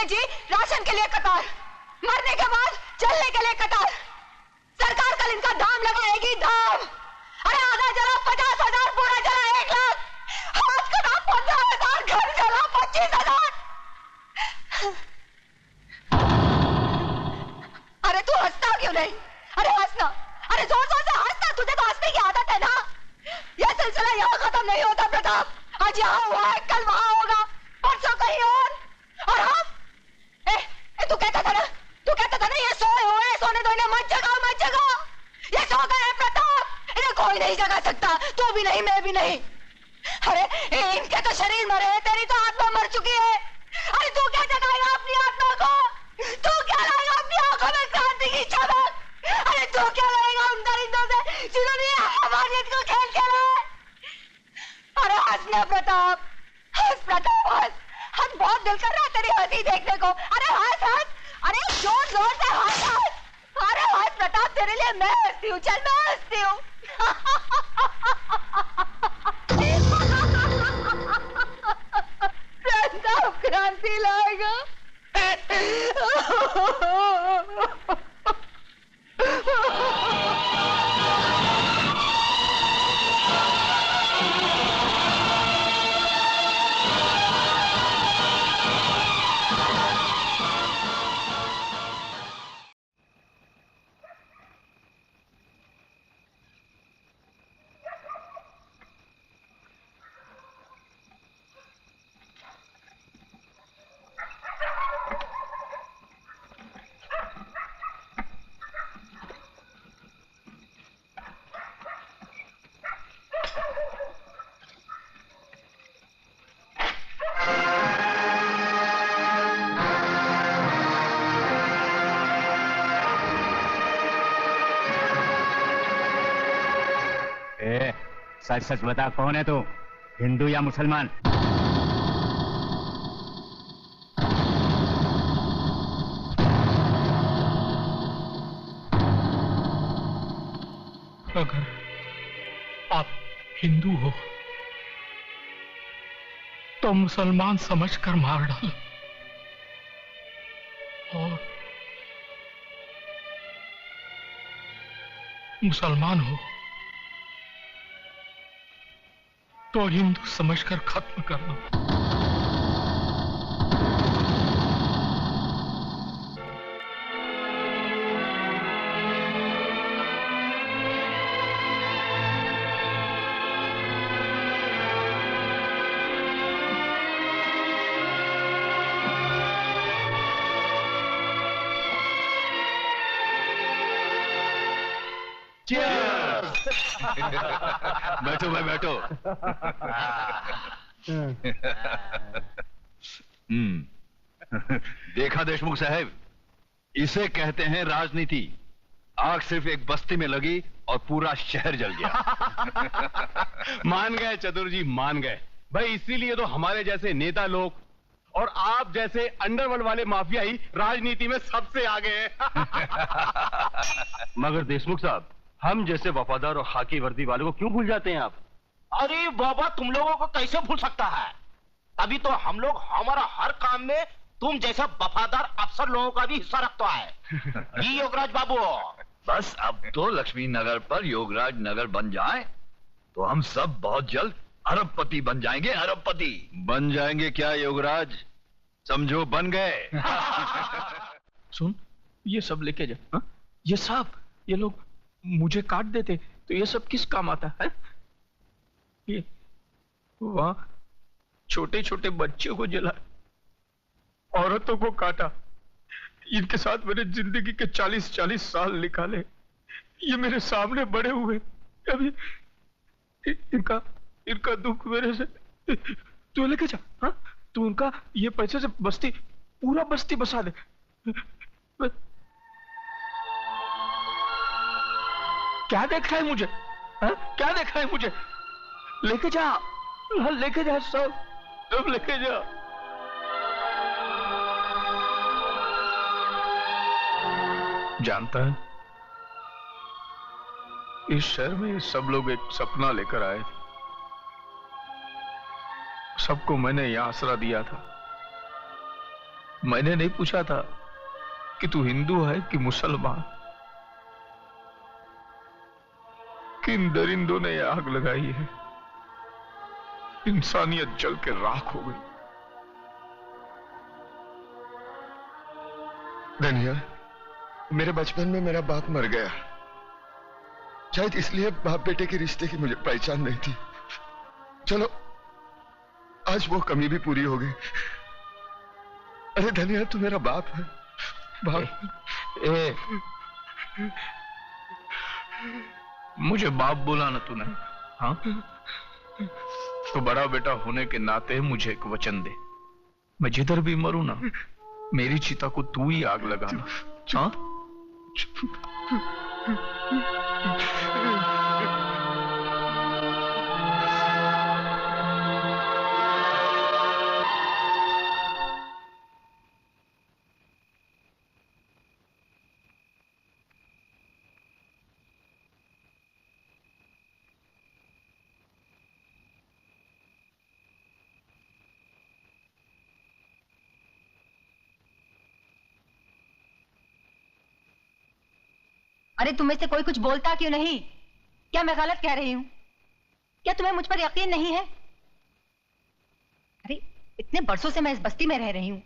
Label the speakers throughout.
Speaker 1: जी ration के लिए कतार, मरने के बाद चलने के लिए कतार। सरकार कल इनका दाम लगाएगी, दाम। अरे आधा जला 50,000, पूरा जला 1 लाख, हाथ कटा 15,000, घर जला 25,000। अरे तू हंसता क्यों नहीं? अरे हंसना, अरे जोर जोर से हंसना, तुझे तो हंसने की आदत है ना। यह सिलसिला यहाँ खत्म नहीं होता प्रताप। आज यहाँ हुआ है, कल वहां होगा, परसों कहीं और हम तू कहता था ना, ये सोए हुए, सोने दो इन्हें, मत जगाओ मत जगाओ। ये सो गए हैं प्रताप, इन्हें कोई नहीं जगा सकता, तू भी नहीं, मैं भी नहीं। अरे इनके तो शरीर मरे हैं, तेरी तो आत्मा मर चुकी है। अरे तू क्या जगाएगा अपनी आत्मा को? तू क्या लाएगा अपनी आंखों में क्रांति की चमक? अरे तू क्या लाएगा उन दरिंदों से जिन्होंने हमारियत को खेल खेला है? अरे हंसना प्रताप, हंस प्रताप, हंस। हंस, बहुत दिल कर रहा है तेरी हंसी देखने को। अरे हंस हंस, अरे जोर जोर से हंस हंस। अरे हंस प्रताप, तेरे लिए मैं हंसती हूँ, चल मैं हंसती हूँ। प्रताप क्रांति लाएगा।
Speaker 2: सच सच बता, कौन है तू, हिंदू या मुसलमान?
Speaker 3: अगर आप हिंदू हो तो मुसलमान समझकर मार डालो, और मुसलमान हो तो हिंदू समझकर खत्म कर दो।
Speaker 4: बैठो भाई बैठो। देखा देशमुख साहब, इसे कहते हैं राजनीति। आग सिर्फ एक बस्ती में लगी और पूरा शहर जल गया।
Speaker 5: मान गए चतुर जी, मान गए भाई। इसीलिए तो हमारे जैसे नेता लोग और आप जैसे अंडरवर्ल्ड वाले माफिया ही राजनीति में सबसे आगे हैं।
Speaker 6: मगर देशमुख साहब, हम जैसे वफादार और खाकी वर्दी वालों को क्यों भूल जाते हैं आप?
Speaker 7: अरे बाबा, तुम लोगों को कैसे भूल सकता है? अभी तो हम लोग हमारा हर काम में तुम जैसा वफादार अफसर लोगों का भी हिस्सा रखता है। जी योगराज बाबू।
Speaker 4: बस अब तो लक्ष्मी नगर पर योगराज नगर बन जाए तो हम सब बहुत जल्द अरबपति बन जाएंगे। अरबपति बन जाएंगे क्या योगराज? समझो बन गए।
Speaker 3: सुन, ये सब लेके जा। हा? ये सब, ये लोग मुझे काट देते तो ये सब किस काम आता है? ये वहां छोटे छोटे बच्चों को जला, औरतों को काटा, इनके साथ मैंने जिंदगी के 40-40 साल निकाले। ये मेरे सामने बड़े हुए, अभी इनका दुख मेरे से तू लेके जा। हाँ, तू उनका ये पैसे से बस्ती, पूरा बस्ती बसा दे। क्या देख रहा है मुझे? हा? क्या देख रहा है मुझे? लेके जा, लेके जा, सब लेके जा। जानता है, इस शहर में सब लोग एक सपना लेकर आए थे। सबको मैंने यहां आसरा दिया था, मैंने नहीं पूछा था कि तू हिंदू है कि मुसलमान। किन दरिंदों ने आग लगाई है, इंसानियत जल के राख हो गई।
Speaker 8: धनिया, मेरे बचपन में मेरा बाप मर गया, शायद इसलिए बाप बेटे के रिश्ते की मुझे पहचान नहीं थी। चलो आज वो कमी भी पूरी हो गई। अरे धनिया, तू मेरा बाप है, बाप।
Speaker 3: मुझे बाप बोला ना तूने, हाँ? तो बड़ा बेटा होने के नाते मुझे एक वचन दे, मैं जिधर भी मरूं ना, मेरी चिता को तू ही आग लगाना, हाँ?
Speaker 1: अरे तुम्हें से कोई कुछ बोलता क्यों नहीं? क्या मैं गलत कह रही हूं? क्या तुम्हें मुझ पर यकीन नहीं है? अरे इतने बरसों से मैं इस बस्ती में रह रही हूं,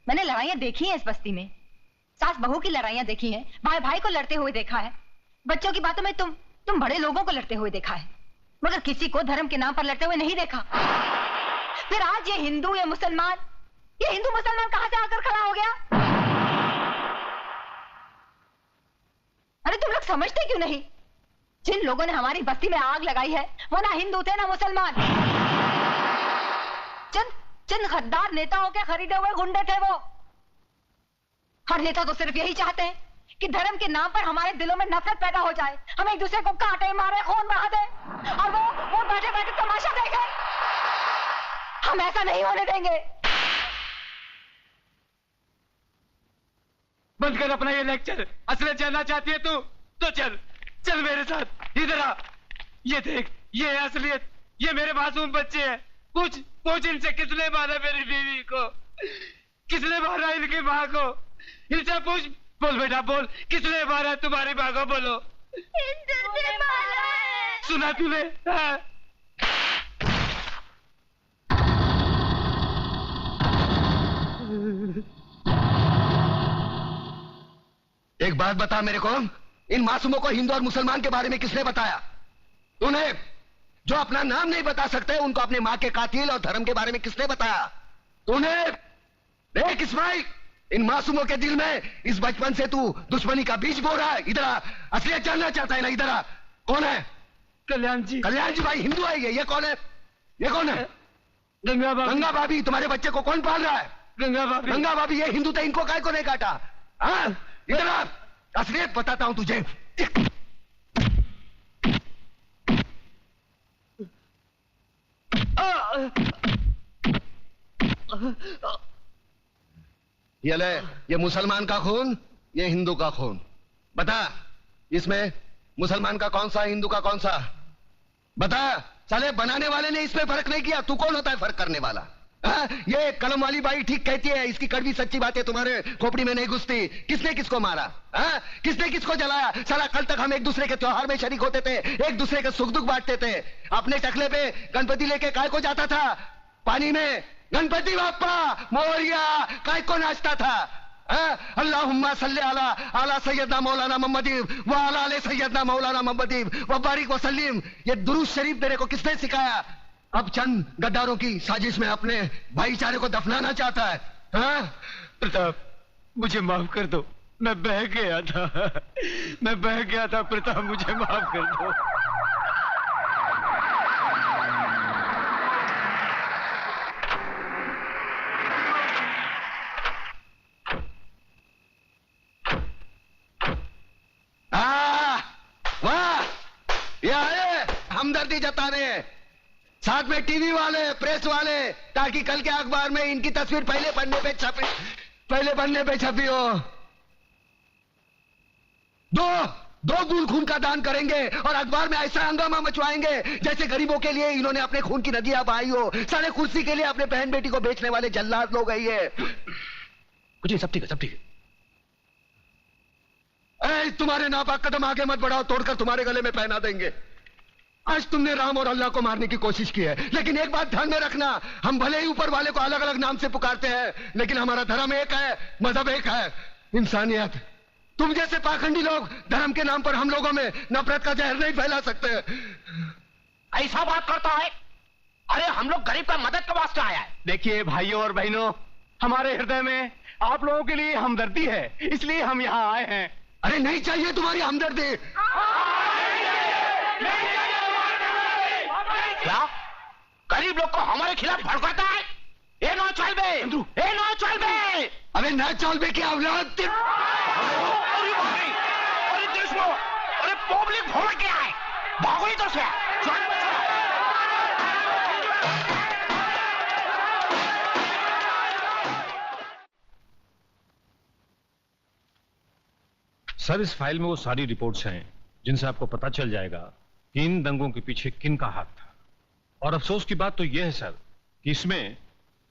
Speaker 1: मैंने लड़ाइयां देखी हैं इस बस्ती में, सास बहू की लड़ाइयां देखी हैं, भाई भाई को लड़ते हुए देखा है, बच्चों की बातों में तुम बड़े लोगों को लड़ते हुए देखा है, मगर किसी को धर्म के नाम पर लड़ते हुए नहीं देखा। फिर आज ये हिंदू या मुसलमान, ये हिंदू मुसलमान कहां से आकर खड़ा हो गया? अरे तुम लोग समझते क्यों नहीं? जिन लोगों ने हमारी बस्ती में आग लगाई है वो ना हिंदू थे ना मुसलमान, चंद गद्दार नेताओं के खरीदे हुए गुंडे थे वो। हर नेता तो सिर्फ यही चाहते हैं कि धर्म के नाम पर हमारे दिलों में नफरत पैदा हो जाए, हम एक दूसरे को काटे मारे खून बहा दे और वो बैठे बैठे तमाशा देखे। हम ऐसा नहीं होने देंगे।
Speaker 6: बंद कर अपना ये लेक्चर। असलियत जानना चाहती है तू तो चल मेरे साथ, इधर आ। ये देख, ये है असलियत, ये मेरे मासूम बच्चे हैं। पूछ इनसे किसने मारा मेरी बीवी को, किसने मारा इनकी माँ को, इनसे पूछ। बोल बेटा बोल, किसने मारा तुम्हारी माँ को? बोलो।
Speaker 1: हिंदू ने मारा है।
Speaker 6: सुना तूने? हाँ।
Speaker 8: एक बात बता मेरे को, इन मासूमों को हिंदू और मुसलमान के बारे में किसने बताया? तूने? जो अपना नाम नहीं बता सकते उनको अपने मां के कातिल और धर्म के बारे में किसने बताया? तूने? देख इस्माइल, इन मासूमों के दिल में इस बचपन से तू दुश्मनी का बीज बो रहा है। इधर आ, असलियत जानना चाहता है ना? इधर आ। कौन है?
Speaker 6: कल्याण जी।
Speaker 8: कल्याण जी भाई हिंदू है ये कौन है? ये कौन है?
Speaker 6: गंगा भाभी।
Speaker 8: गंगा भाभी। तुम्हारे बच्चे को कौन पाल रहा है?
Speaker 6: गंगा भाभी।
Speaker 8: गंगा भाभी। ये हिंदू थे, इनको काय को नहीं काटा? हाँ, इधर आ, असलियत बताता हूं तुझे। ये ले, ये मुसलमान का खून, ये हिंदू का खून। बता, इसमें मुसलमान का कौन सा, हिंदू का कौन सा? बता। साले बनाने वाले ने इसमें फर्क नहीं किया, तू कौन होता है फर्क करने वाला? ये कलम वाली बाई ठीक कहती है, इसकी कड़वी सच्ची बातें तुम्हारे खोपड़ी में नहीं घुसती। किसने किसको मारा? किसने किसको जलाया? साला कल तक हम एक दूसरे के त्योहार में शरीक होते थे, एक दूसरे के सुख दुख बांटते थे। अपने टकले पे गणपति लेके काय को जाता था? पानी में गणपति बाप्पा मोरिया काय को नाचता था? अल्लाहुम्मा सल्ली अला सैयदना मौलाना मोहम्मदी व अला आले सैयदना मौलाना मोहम्मदी व बारिक व सल्लीम। ये दुरूद शरीफ तेरे को किसने सिखाया? अब चंद गद्दारों की साजिश में अपने भाईचारे को दफनाना चाहता है।
Speaker 6: प्रताप, मुझे माफ कर दो, मैं बह गया था प्रताप, मुझे माफ कर दो।
Speaker 8: वाह, ये आए हमदर्दी जताने, साथ में टीवी वाले, प्रेस वाले, ताकि कल के अखबार में इनकी तस्वीर पहले पन्ने पे छपी हो। दो बूंद खून का दान करेंगे और अखबार में ऐसा हंगामा मचवाएंगे जैसे गरीबों के लिए इन्होंने अपने खून की नदियां बहाई हो। सारे कुर्सी के लिए अपने बहन बेटी को बेचने वाले जल्लाद लोग है ये।
Speaker 4: कुछ नहीं, सब ठीक है, सब ठीक है।
Speaker 8: ऐ, तुम्हारे नापाक कदम आगे मत बढ़ाओ, तोड़कर तुम्हारे गले में पहना देंगे। आज तुमने राम और अल्लाह को मारने की कोशिश की है, लेकिन एक बात ध्यान में रखना, हम भले ही ऊपर वाले को अलग अलग नाम से पुकारते हैं, लेकिन हमारा धर्म एक है, मजहब एक है, इंसानियत। तुम जैसे पाखंडी लोग धर्म के नाम पर हम लोगों में नफरत का जहर नहीं फैला सकते।
Speaker 7: ऐसा बात करता है? अरे हम लोग गरीब का मदद के वास्ते आया है।
Speaker 5: देखिए भाइयों और बहनों, हमारे हृदय में आप लोगों के लिए हमदर्दी है, इसलिए हम यहाँ आए हैं।
Speaker 8: अरे नहीं चाहिए तुम्हारी हमदर्दी।
Speaker 7: क्या गरीब लोग को हमारे खिलाफ भड़काता है? ये नो चल बे, ये नो चल बे।
Speaker 8: अरे न चल बे की औलाद।
Speaker 7: अरे दुश्मन, अरे पब्लिक भड़क गया है, भागो इधर से।
Speaker 9: सर, इस फाइल में वो सारी रिपोर्ट्स हैं जिनसे आपको पता चल जाएगा कि इन दंगों के पीछे किन का हाथ था। और अफसोस की बात तो यह है सर कि इसमें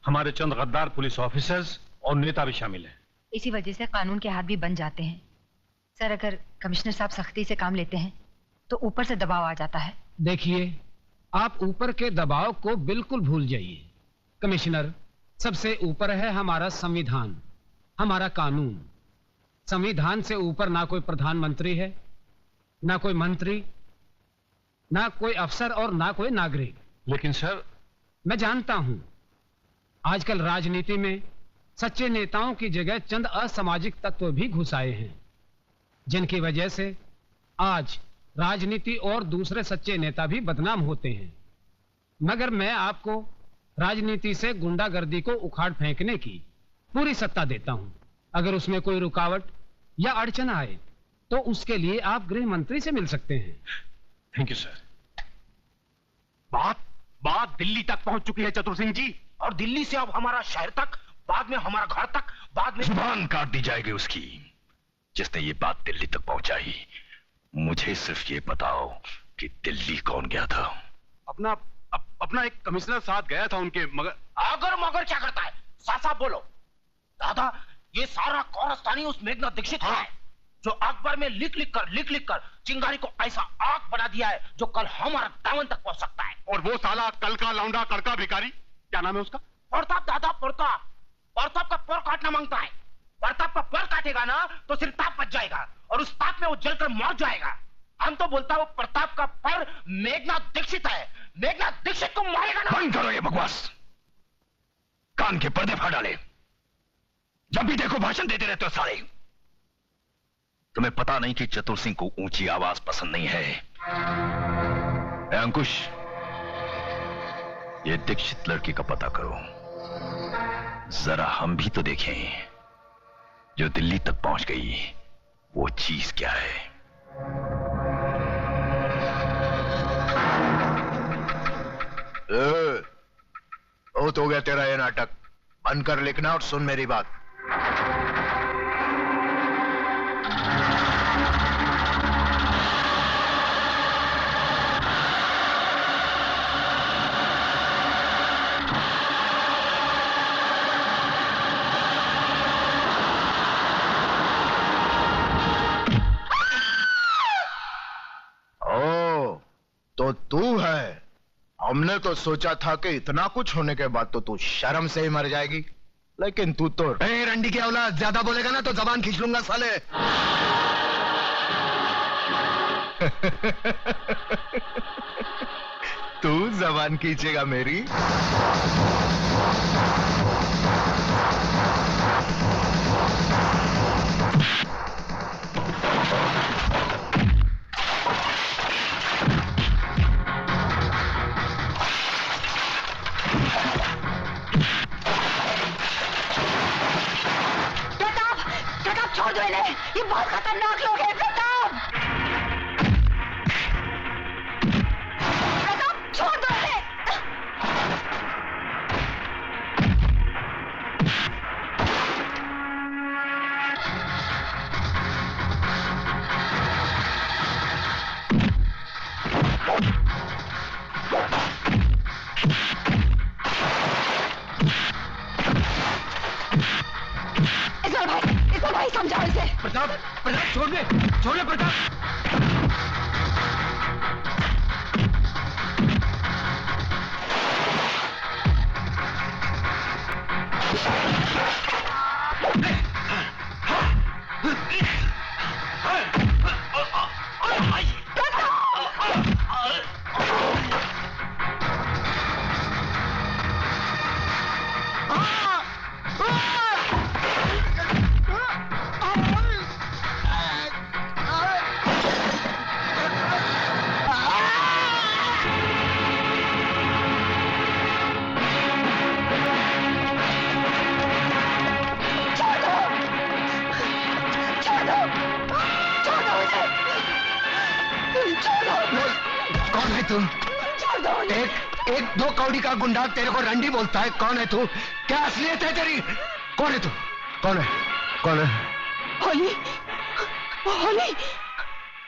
Speaker 9: हमारे चंद गद्दार पुलिस ऑफिसर्स और नेता भी शामिल हैं।
Speaker 1: इसी वजह से कानून के हाथ भी बन जाते हैं। सर, अगर कमिश्नर साहब सख्ती से काम लेते हैं तो ऊपर से दबाव आ जाता है।
Speaker 6: देखिए, आप ऊपर के दबाव को बिल्कुल भूल जाइए। कमिश्नर, सबसे ऊपर है हमारा संविधान, हमारा कानून। संविधान से ऊपर ना कोई प्रधानमंत्री है, ना कोई मंत्री, ना कोई अफसर और ना कोई नागरिक।
Speaker 9: लेकिन सर,
Speaker 6: मैं जानता हूं आजकल राजनीति में सच्चे नेताओं की जगह चंद असामाजिक तत्व भी घुस आए हैं, जिनकी वजह से आज राजनीति और दूसरे सच्चे नेता भी बदनाम होते हैं। मगर मैं आपको राजनीति से गुंडागर्दी को उखाड़ फेंकने की पूरी सत्ता देता हूं। अगर उसमें कोई रुकावट या अड़चन आए तो उसके लिए आप गृह मंत्री से मिल सकते हैं।
Speaker 9: Thank you sir.
Speaker 5: बात दिल्ली तक पहुंच चुकी है चतुर सिंह जी,
Speaker 7: और दिल्ली से अब हमारा शहर तक, बाद में हमारा घर तक, बाद में
Speaker 4: जुबान काट दी जाएगी उसकी जिसने ये बात दिल्ली तक पहुंचाई। मुझे सिर्फ ये बताओ कि दिल्ली कौन गया था?
Speaker 5: अपना एक कमिश्नर साथ गया था उनके,
Speaker 7: मगर क्या करता है? साफ साफ बोलो। दादा, ये सारा कारस्तानी उस मेघनाथ दीक्षित है जो अखबार में लिख लिख कर चिंगारी को ऐसा आग बना दिया है जो कल हमारा दामन तक पहुंच सकता है।
Speaker 5: और वो साला कल का लौंडा कड़का भिखारी, क्या नाम है उसका?
Speaker 7: प्रताप। दादा, प्रताप का पर काटना मांगता है। प्रताप का पर काटेगा ना तो सिर्फ ताप बच जाएगा और उस ताप में वो जलकर मर जाएगा। हम तो बोलता वो प्रताप का पर मेघनाथ दीक्षित है, मेघनाथ दीक्षित को मारेगा ना।
Speaker 4: बंद करो ये बकवास, कान के पर्दे फाड़ डाले। जब भी देखो भाषण देते रहते हो सारे। तुम्हें पता नहीं कि चतुर सिंह को ऊंची आवाज पसंद नहीं है? अंकुश, ये दीक्षित लड़की का पता करो, जरा हम भी तो देखें जो दिल्ली तक पहुंच गई वो चीज क्या है।
Speaker 8: बहुत हो गया तेरा ये नाटक, बंद कर लिखना और सुन मेरी बात। तो तू है? हमने तो सोचा था कि इतना कुछ होने के बाद तो तू शर्म से ही मर जाएगी, लेकिन तू तो रंडी की औलाद, ज्यादा बोलेगा ना तो जबान खींच लूंगा साले। तू जबान खींचेगा मेरी?
Speaker 1: छोड़ दो इन्हें, ये बहुत खतरनाक लोग हैं। प्रताप, छोड़ दो इन्हें।
Speaker 6: प्रताप प्रताप छोड़ दे प्रताप।
Speaker 8: कौन है तू? एक दो कौड़ी का गुंडा तेरे को रंडी बोलता है। कौन है तू? क्या असलियत है तेरी? कौन है तू? कौन है? कौन है?
Speaker 1: होली होली